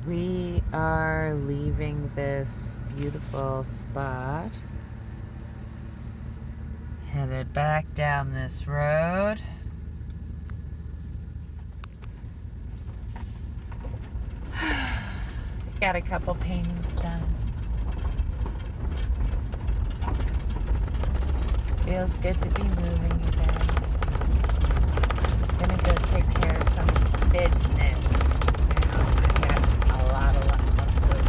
We are leaving this beautiful spot, headed back down this road. Got a couple paintings done. Feels good to be moving again. Gonna go take care of some business. Now I got a lot of good.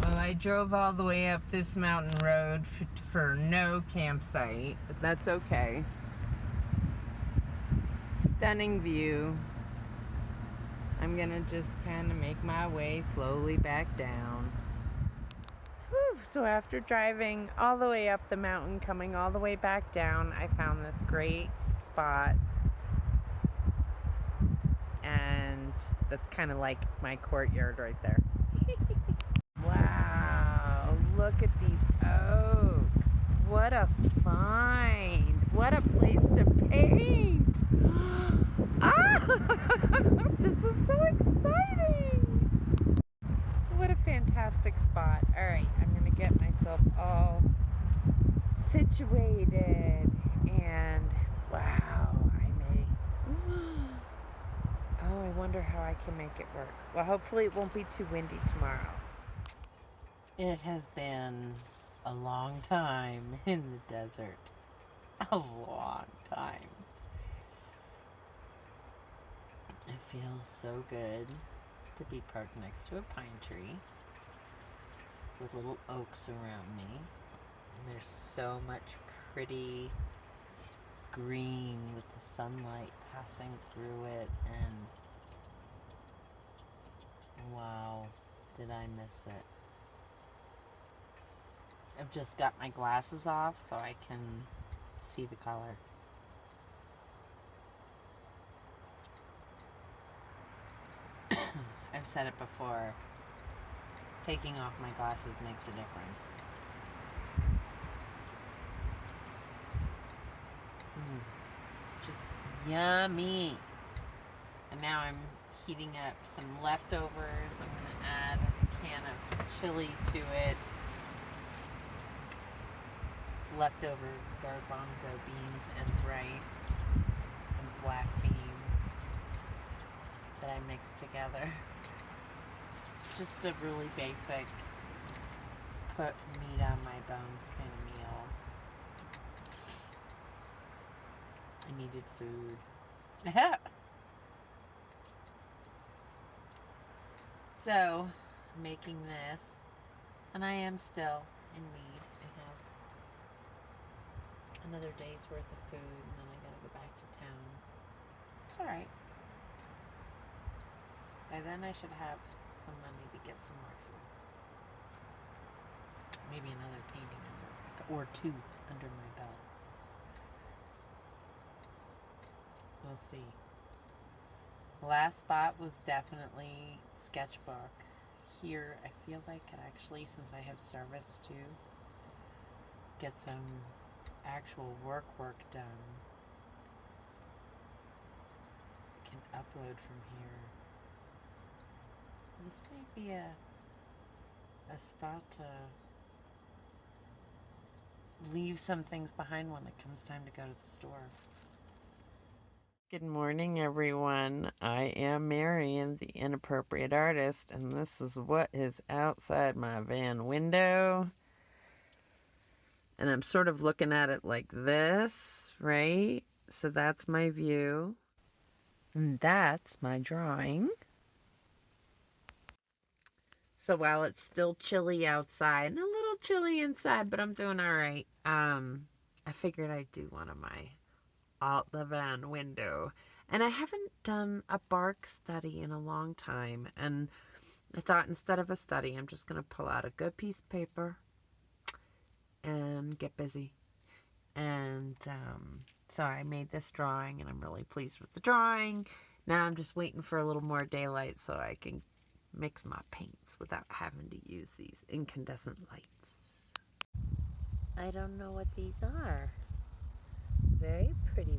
Well, I drove all the way up this mountain road for no campsite, but that's okay. Stunning view. I'm gonna just kind of make my way slowly back down. Whew. So after driving all the way up the mountain, coming all the way back down, I found this great spot. And that's kind of like my courtyard right there. Wow, look at these oaks. What a find. What a place to paint. Ah, this is so exciting. What a fantastic spot. All right, I'm going to get myself all situated. And wow, I may. Oh, I wonder how I can make it work. Well, hopefully it won't be too windy tomorrow. It has been a long time in the desert. A long time. It feels so good to be parked next to a pine tree with little oaks around me. And there's so much pretty green with the sunlight passing through it, and wow, did I miss it. I've just got my glasses off so I can see the color. I've said it before, taking off my glasses makes a difference. Just yummy. And now I'm heating up some leftovers. I'm going to add a can of chili to it. It's leftover garbanzo beans and rice and black beans that I mixed together. It's just a really basic put meat on my bones kind of meal. I needed food. So, making this, and I am still in need. I have another day's worth of food, and then I gotta go back to town. It's alright. By then I should have some money to get some more food. Maybe another painting or two under my belt. We'll see. The last spot was definitely sketchbook. Here, I feel like actually, since I have service to get some actual work done, I can upload from here. This might be a spot to leave some things behind when it comes time to go to the store. Good morning, everyone. I am Marion, the Inappropriate Artist, and this is what is outside my van window. And I'm sort of looking at it like this, right? So that's my view. And that's my drawing. So while it's still chilly outside and a little chilly inside, but I'm doing all right, I figured I'd do one of my out the van window. And I haven't done a bark study in a long time. And I thought instead of a study, I'm just going to pull out a good piece of paper and get busy. And so I made this drawing, and I'm really pleased with the drawing. Now I'm just waiting for a little more daylight so I can mix my paints without having to use these incandescent lights. I don't know what these are. Very pretty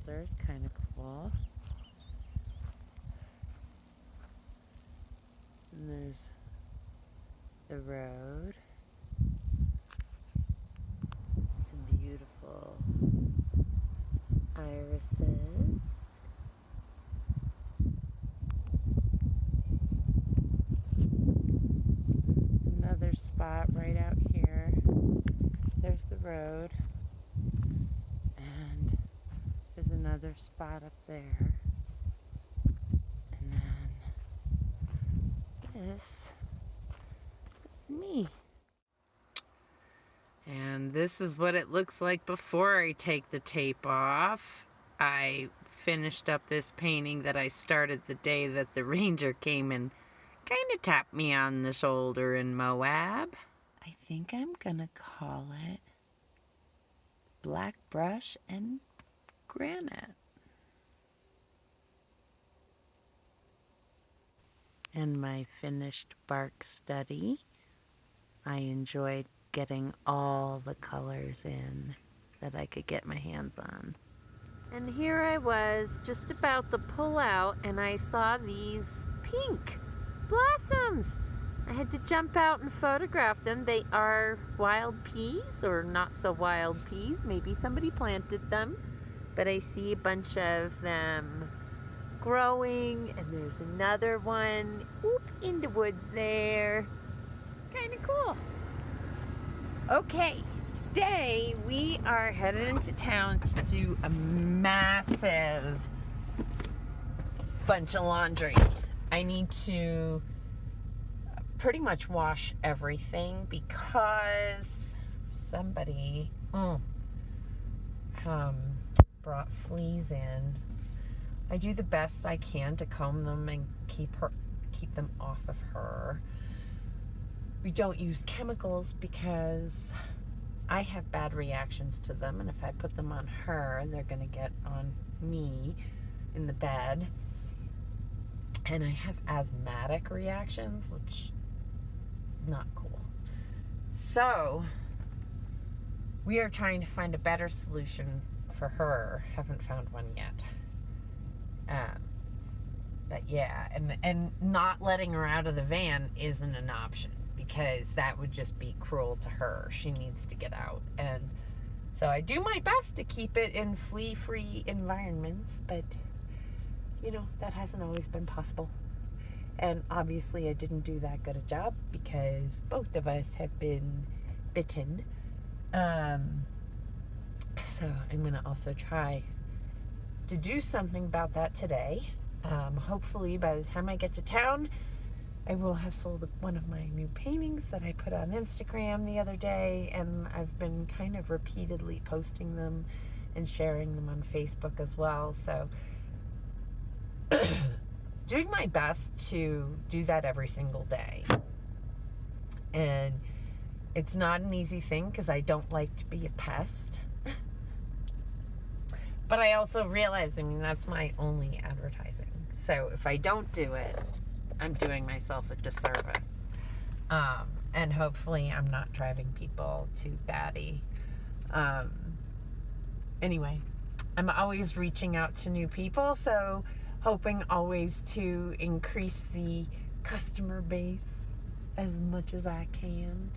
shoulder is kind of cool. And there's the road. Some beautiful irises. Another spot right out here. There's the road. And there's another spot up there. And then this is me. And this is what it looks like before I take the tape off. I finished up this painting that I started the day that the ranger came and kind of tapped me on the shoulder in Moab. I think I'm gonna call it Black Brush and Granite. And my finished bark study. I enjoyed getting all the colors in that I could get my hands on. And here I was just about to pull out and I saw these pink blossoms. I had to jump out and photograph them. They are wild peas or not so wild peas. Maybe somebody planted them, but I see a bunch of them growing, and there's another one in the woods there. Kind of cool. Okay, today we are headed into town to do a massive bunch of laundry. I need to pretty much wash everything because somebody brought fleas in. I do the best I can to comb them and keep them off of her. We don't use chemicals because I have bad reactions to them, and if I put them on her, they're gonna get on me in the bed. And I have asthmatic reactions, which not cool. So we are trying to find a better solution for her. Haven't found one yet. But yeah, and not letting her out of the van isn't an option because that would just be cruel to her. She needs to get out. And so I do my best to keep it in flea-free environments, but you know, that hasn't always been possible. And obviously I didn't do that good a job because both of us have been bitten. So I'm gonna also try to do something about that today. Hopefully by the time I get to town, I will have sold one of my new paintings that I put on Instagram the other day, and I've been kind of repeatedly posting them and sharing them on Facebook as well. So doing my best to do that every single day. And it's not an easy thing because I don't like to be a pest. But I also realize, I mean, that's my only advertising. So if I don't do it, I'm doing myself a disservice. And hopefully I'm not driving people too batty. Anyway, I'm always reaching out to new people, so hoping always to increase the customer base as much as I can.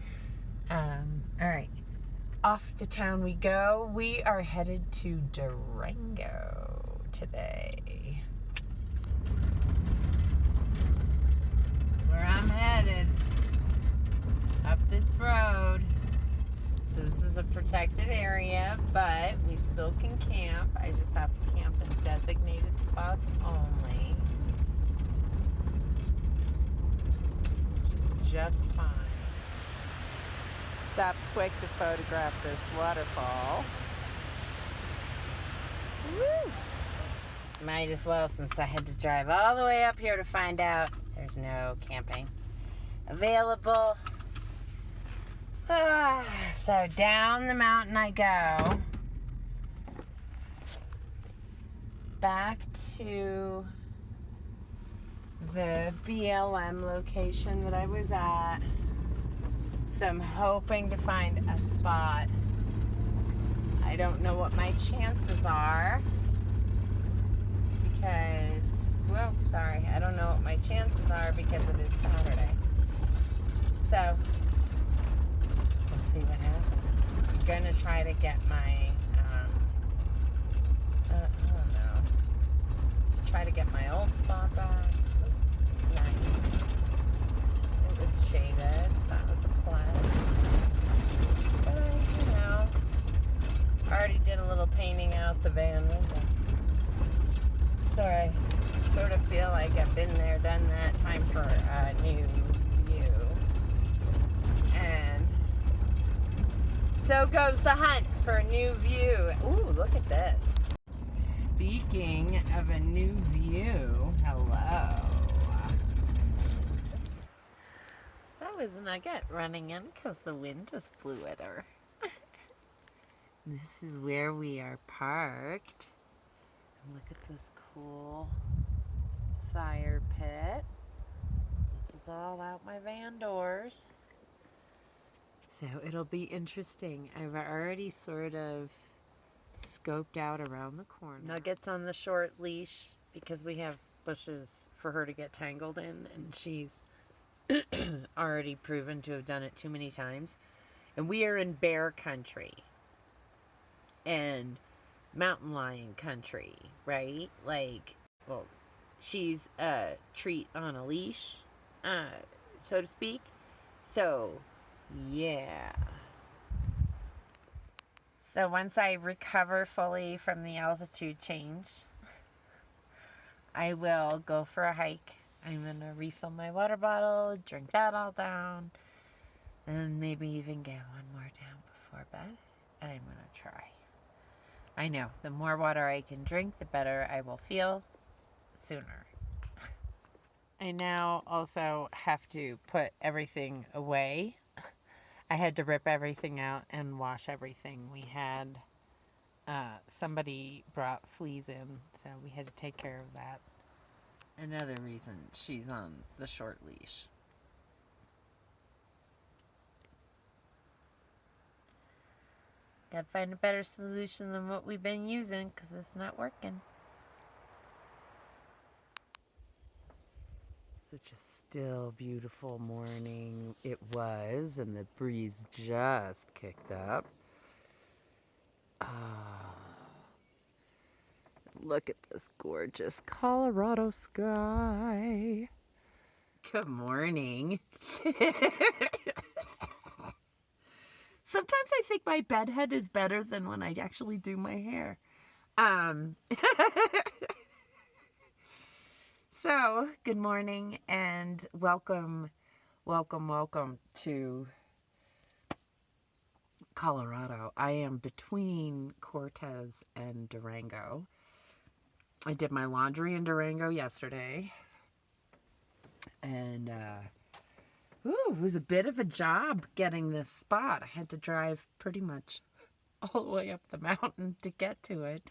All right, off to town we go. We are headed to Durango today. Where I'm headed, up this road. So this is a protected area, but we still can camp. I just have to camp in designated spots only, which is just fine. Stopped quick to photograph this waterfall. Woo! Might as well, since I had to drive all the way up here to find out there's no camping available. So down the mountain I go, back to the BLM location that I was at. So I'm hoping to find a spot. I don't know what my chances are. chances are because it is Saturday. So, we'll see what happens. I'm going to try to get my, I don't know, try to get my old spot back. It was nice. It was shaded. That was a plus. But, you know, I already did a little painting out the van window. So I sort of feel like I've been there, done that. Time for a new view. And so goes the hunt for a new view. Ooh, look at this. Speaking of a new view, hello. That was a nugget running in because the wind just blew at her. This is where we are parked. And look at this cool fire pit. This is all out my van doors. So it'll be interesting. I've already sort of scoped out around the corner. Nugget's on the short leash because we have bushes for her to get tangled in, and she's already proven to have done it too many times. And we are in bear country and mountain lion country, right? Like, well, she's a treat on a leash, so to speak. So, yeah. So once I recover fully from the altitude change, I will go for a hike. I'm going to refill my water bottle, drink that all down, and maybe even get one more down before bed. I'm going to try. I know, the more water I can drink, the better I will feel sooner. I now also have to put everything away. I had to rip everything out and wash everything. We had somebody brought fleas in, so we had to take care of that. Another reason she's on the short leash. Gotta find a better solution than what we've been using because it's not working. Such a still, beautiful morning it was, and the breeze just kicked up. Look at this gorgeous Colorado sky. Good morning. Sometimes I think my bedhead is better than when I actually do my hair. So, good morning and welcome to Colorado. I am between Cortez and Durango. I did my laundry in Durango yesterday. And, it was a bit of a job getting this spot. I had to drive pretty much all the way up the mountain to get to it.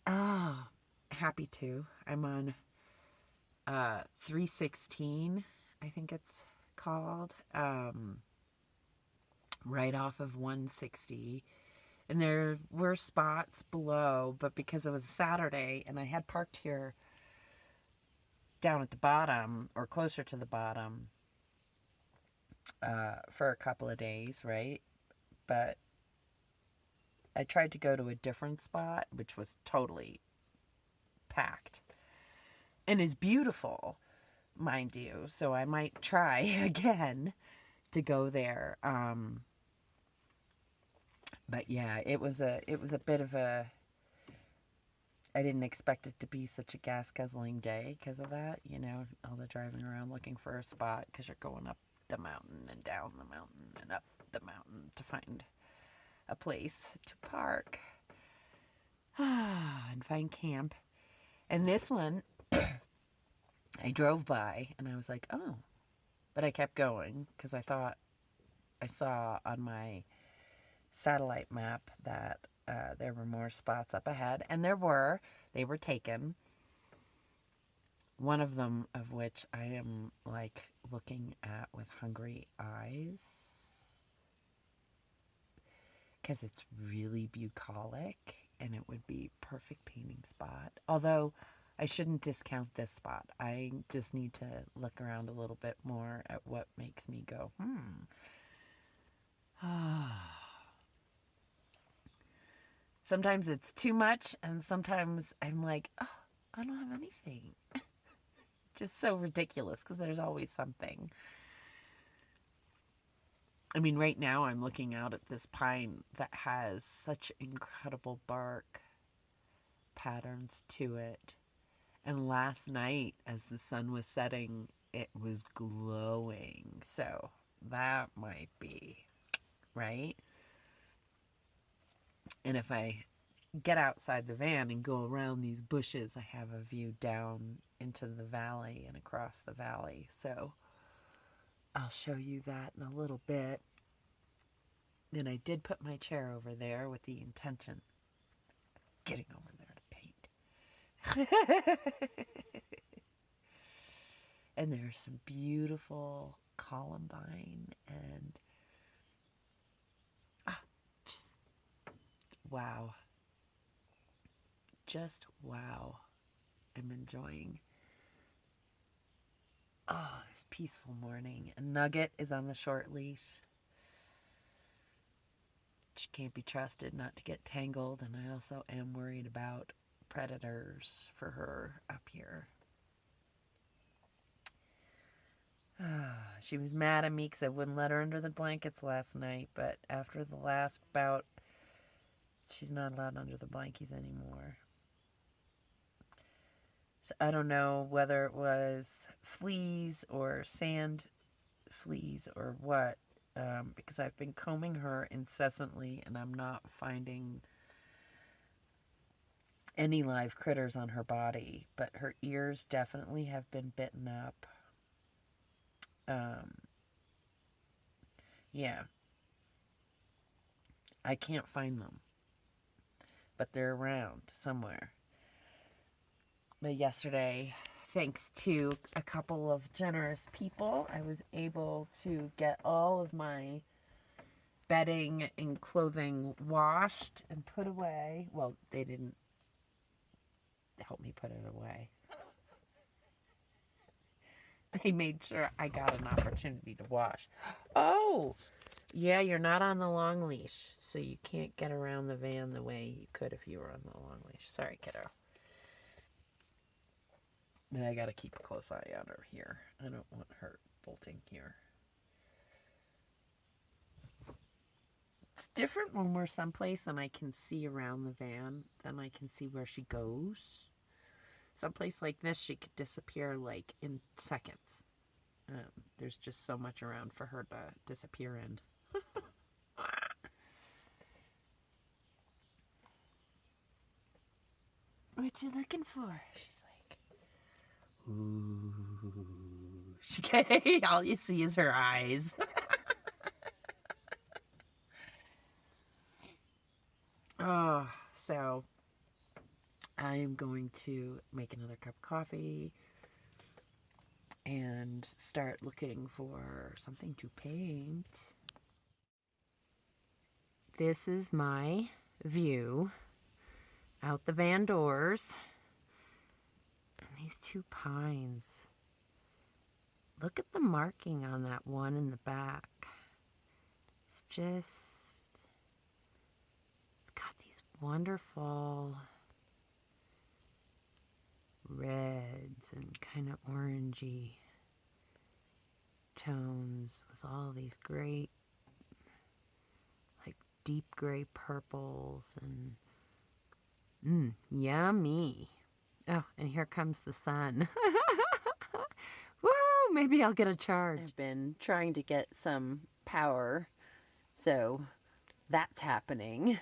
Oh, happy to. I'm on 316, I think it's called, right off of 160. And there were spots below, but because it was a Saturday and I had parked here down at the bottom or closer to the bottom for a couple of days, right? But I tried to go to a different spot, which was totally packed and is beautiful, mind you. So I might try again to go there. But yeah, it was a bit of a, I didn't expect it to be such a gas-guzzling day because of that, you know, all the driving around looking for a spot because you're going up the mountain and down the mountain and up the mountain to find a place to park and find camp. And this one, I drove by and I was like, oh, but I kept going because I thought I saw on my satellite map that there were more spots up ahead, and there were. They were taken. One of them of which I am like looking at with hungry eyes because it's really bucolic and it would be perfect painting spot. Although I shouldn't discount this spot. I just need to look around a little bit more at what makes me go, Sometimes it's too much, and sometimes I'm like, oh, I don't have anything. Just so ridiculous, because there's always something. I mean, right now I'm looking out at this pine that has such incredible bark patterns to it. And last night, as the sun was setting, it was glowing. So that might be, right? And if I get outside the van and go around these bushes, I have a view down into the valley and across the valley. So I'll show you that in a little bit. And I did put my chair over there with the intention of getting over there to paint. And there's some beautiful columbine and just wow. Just wow. I'm enjoying this peaceful morning. A Nugget is on the short leash. She can't be trusted not to get tangled, and I also am worried about predators for her up here. She was mad at me because I wouldn't let her under the blankets last night, but after the last bout, she's not allowed under the blankets anymore. So I don't know whether it was fleas or sand fleas or what, because I've been combing her incessantly and I'm not finding any live critters on her body, but her ears definitely have been bitten up. Yeah. I can't find them, but they're around somewhere. But yesterday, thanks to a couple of generous people, I was able to get all of my bedding and clothing washed and put away. Well, they didn't help me put it away. They made sure I got an opportunity to wash. Oh, yeah, you're not on the long leash, so you can't get around the van the way you could if you were on the long leash. Sorry, kiddo. But I gotta keep a close eye on her here. I don't want her bolting here. It's different when we're someplace and I can see around the van, then I can see where she goes. Someplace like this, she could disappear like in seconds. There's just so much around for her to disappear in. What you looking for? She's like, ooh. All you see is her eyes. Oh, so I am going to make another cup of coffee and start looking for something to paint. This is my view out the van doors. And these two pines. Look at the marking on that one in the back. It's got these wonderful reds and kind of orangey tones with all these great, like deep gray purples and yummy. Oh, and here comes the sun. Woo! Maybe I'll get a charge. I've been trying to get some power, so that's happening.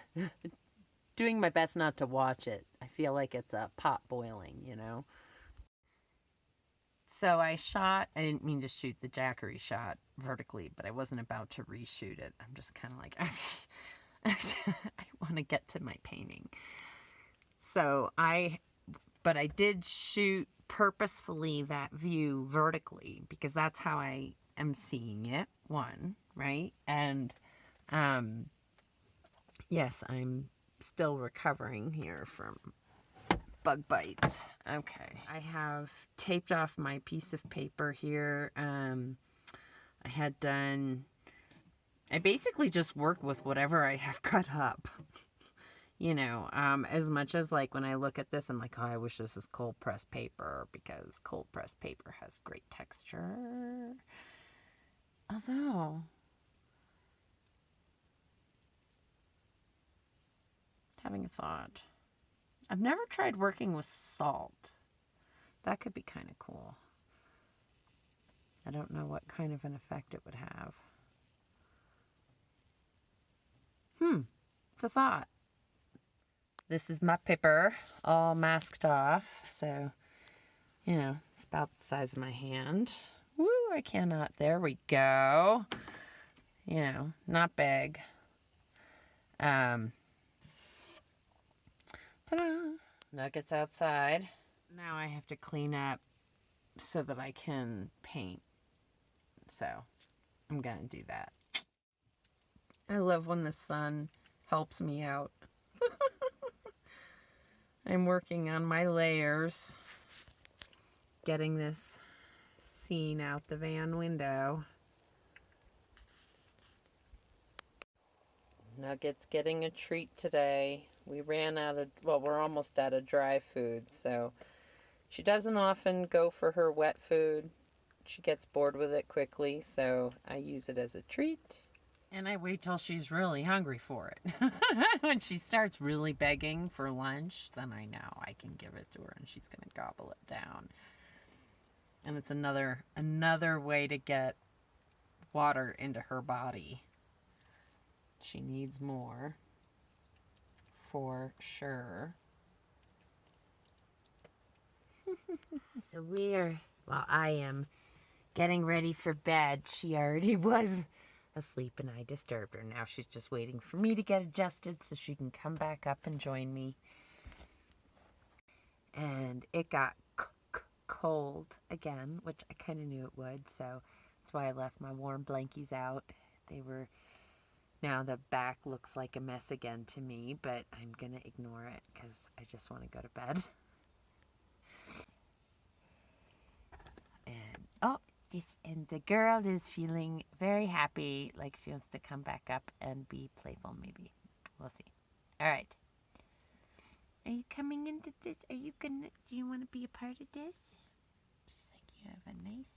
Doing my best not to watch it. I feel like it's a pot boiling, you know? So I didn't mean to shoot the Jackery shot vertically, but I wasn't about to reshoot it. I'm just kind of like, I want to get to my painting. But I did shoot purposefully that view vertically because that's how I am seeing it, one, right? And, yes, I'm still recovering here from bug bites. Okay, I have taped off my piece of paper here. I basically just work with whatever I have cut up. You know, as much as like when I look at this, I'm like, oh, I wish this was cold pressed paper because cold pressed paper has great texture. Although, having a thought, I've never tried working with salt. That could be kind of cool. I don't know what kind of an effect it would have. It's a thought. This is my paper, all masked off, so, you know, it's about the size of my hand. Woo, I cannot. There we go. You know, not big. Ta-da! Nuggets outside. Now I have to clean up so that I can paint. So, I'm gonna do that. I love when the sun helps me out. I'm working on my layers, getting this scene out the van window. Nugget's getting a treat today. We ran out of, well, we're almost out of dry food, so she doesn't often go for her wet food. She gets bored with it quickly, so I use it as a treat. And I wait till she's really hungry for it. When she starts really begging for lunch, then I know I can give it to her and she's going to gobble it down. And it's another way to get water into her body. She needs more, for sure. So I am getting ready for bed. She already was asleep and I disturbed her. Now she's just waiting for me to get adjusted so she can come back up and join me. And it got cold again, which I kind of knew it would, so that's why I left my warm blankies out. Now the back looks like a mess again to me, but I'm gonna ignore it because I just want to go to bed. And the girl is feeling very happy, like she wants to come back up and be playful, maybe. We'll see. All right. Are you coming into this? Do you want to be a part of this? Just like you have a nice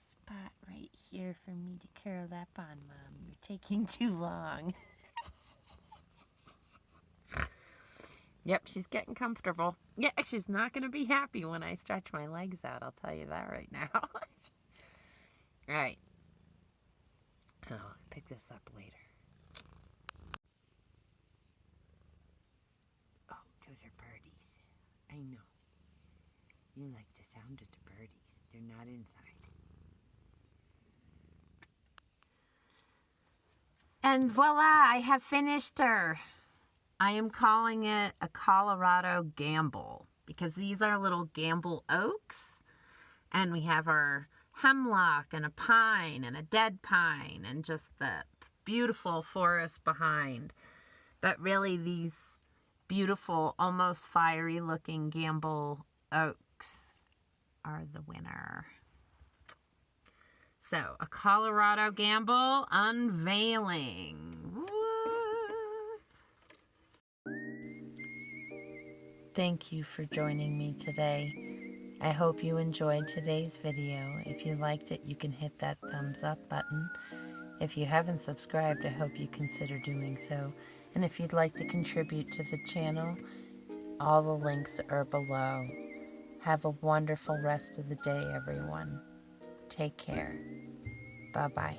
spot right here for me to curl up on, Mom. You're taking too long. Yep, she's getting comfortable. Yeah, she's not going to be happy when I stretch my legs out. I'll tell you that right now. All right. I'll pick this up later. Oh, those are birdies. I know. You like the sound of the birdies. They're not inside. And voila, I have finished her. I am calling it a Colorado Gamble because these are little gamble oaks, and we have our hemlock and a pine and a dead pine and just the beautiful forest behind. But really these beautiful, almost fiery looking gamble oaks are the winner. So, a Colorado Gamble unveiling. Thank you for joining me today. I hope you enjoyed today's video. If you liked it, you can hit that thumbs up button. If you haven't subscribed, I hope you consider doing so. And if you'd like to contribute to the channel, all the links are below. Have a wonderful rest of the day, everyone. Take care. Bye-bye.